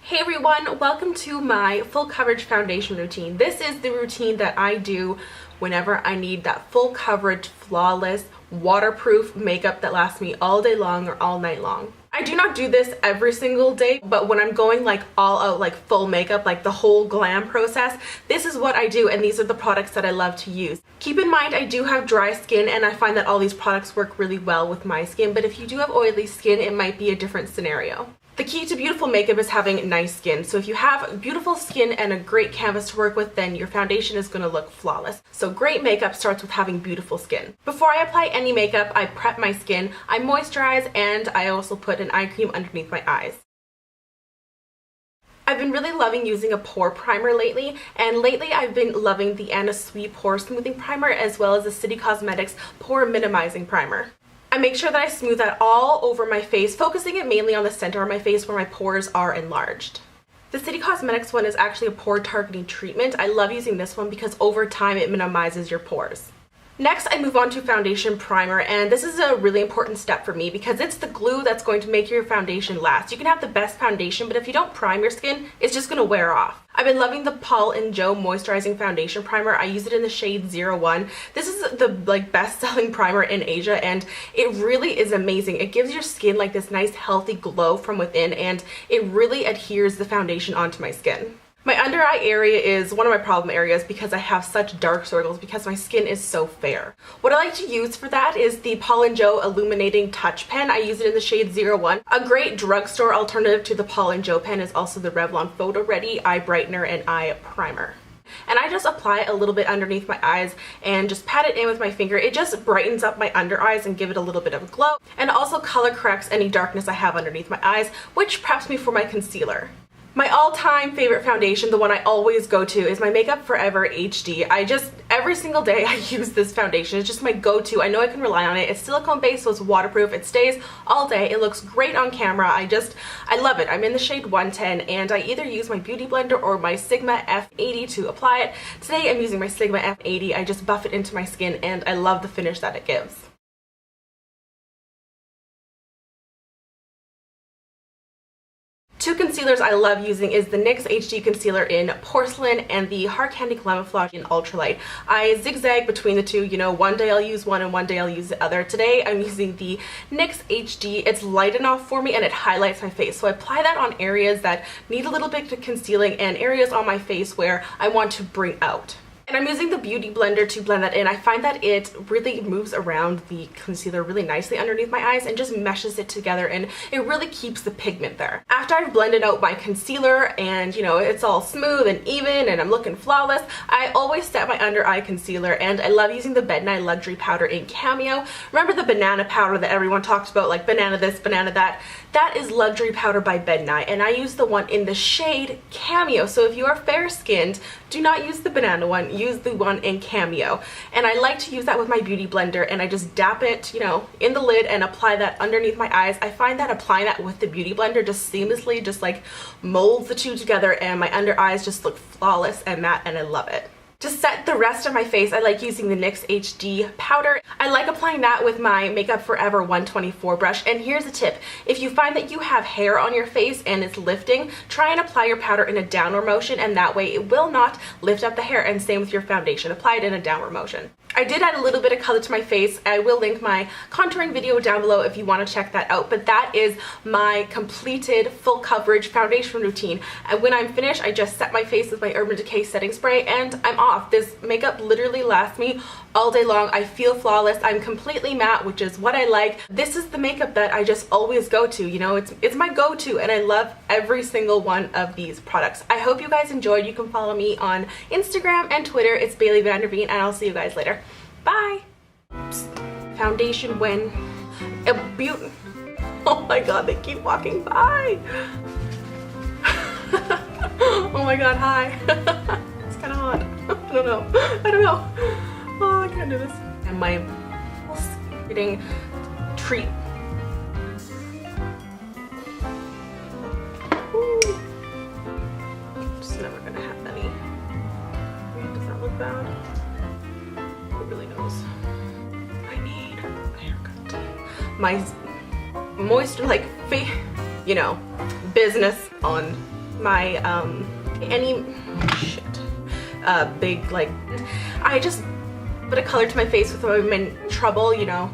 Hey everyone, welcome to my full coverage foundation routine. This is the routine that I do whenever I need that full coverage, flawless, waterproof makeup that lasts me all day long or all night long. I do not do this every single day, but when I'm going like all out, like full makeup, like the whole glam process, this is what I do, and these are the products that I love to use. Keep in mind, I do have dry skin and I find that all these products work really well with my skin, but if you do have oily skin, it might be a different scenario. The key to beautiful makeup is having nice skin. So if you have beautiful skin and a great canvas to work with, then your foundation is going to look flawless. So great makeup starts with having beautiful skin. Before I apply any makeup, I prep my skin, I moisturize, and I also put an eye cream underneath my eyes. I've been really loving using a pore primer lately, and lately I've been loving the Anna Sui Pore Smoothing Primer as well as the City Cosmetics Pore Minimizing Primer. I make sure that I smooth that all over my face, focusing it mainly on the center of my face where my pores are enlarged. The City Cosmetics one is actually a pore targeting treatment. I love using this one because over time it minimizes your pores. Next, I move on to foundation primer, and this is a really important step for me because it's the glue that's going to make your foundation last. You can have the best foundation, but if you don't prime your skin, it's just going to wear off. I've been loving the Paul & Joe Moisturizing Foundation Primer. I use it in the shade 01. This is the best-selling primer in Asia, and it really is amazing. It gives your skin like this nice healthy glow from within, and it really adheres the foundation onto my skin. My under eye area is one of my problem areas because I have such dark circles because my skin is so fair. What I like to use for that is the Paul & Joe Illuminating Touch Pen. I use it in the shade 01. A great drugstore alternative to the Paul & Joe pen is also the Revlon Photoready Eye Brightener and Eye Primer. And I just apply a little bit underneath my eyes and just pat it in with my finger. It just brightens up my under eyes and give it a little bit of a glow, and also color corrects any darkness I have underneath my eyes, which preps me for my concealer. My all-time favorite foundation, the one I always go to, is my Makeup Forever HD. Every single day I use this foundation. It's just my go-to. I know I can rely on it. It's silicone-based, so it's waterproof. It stays all day. It looks great on camera. I love it. I'm in the shade 110, and I either use my Beauty Blender or my Sigma F80 to apply it. Today I'm using my Sigma F80. I just buff it into my skin, and I love the finish that it gives. Two concealers I love using is the NYX HD Concealer in Porcelain and the Hard Candy Glamoflauge in Ultralight. I zigzag between the two, you know, one day I'll use one and one day I'll use the other. Today I'm using the NYX HD. It's light enough for me and it highlights my face. So I apply that on areas that need a little bit of concealing and areas on my face where I want to bring out. And I'm using the Beauty Blender to blend that in. I find that it really moves around the concealer really nicely underneath my eyes and just meshes it together, and it really keeps the pigment there. After I've blended out my concealer and, you know, it's all smooth and even and I'm looking flawless, I always set my under eye concealer, and I love using the Bednight Luxury Powder in Cameo. Remember the banana powder that everyone talks about, like banana this, banana that? That is Luxury Powder by Bednight, and I use the one in the shade Cameo. So if you are fair-skinned, do not use the banana one, use the one in Cameo. And I like to use that with my Beauty Blender, and I just dap it, you know, in the lid and apply that underneath my eyes. I find that applying that with the Beauty Blender just seamlessly just like molds the two together, and my under eyes just look flawless and matte, and I love it. To set the rest of my face, I like using the NYX HD Powder. I like applying that with my Makeup Forever 124 brush, and here's a tip. If you find that you have hair on your face and it's lifting, try and apply your powder in a downward motion, and that way it will not lift up the hair, and same with your foundation. Apply it in a downward motion. I did add a little bit of color to my face. I will link my contouring video down below if you want to check that out, but that is my completed full coverage foundation routine. And when I'm finished, I just set my face with my Urban Decay setting spray, and I'm off. This makeup literally lasts me all day long. I feel flawless. I'm completely matte, which is what I like. This is the makeup that I just always go to, you know, it's my go-to, and I love every single one of these products. I hope you guys enjoyed. You can follow me on Instagram and Twitter. It's Bailey Van der Veen, and I'll see you guys later. Bye! Foundation when a beauty. Oh my god, they keep walking by! Oh my god, hi! It's kinda hot. I don't know. Oh, I can't do this. And my getting treat. Ooh. Just never gonna have any. Does that look bad? Who really knows? I need a haircut. My moist, like, you know, business on my any shit big like I just put a color to my face with when I'm in trouble, you know.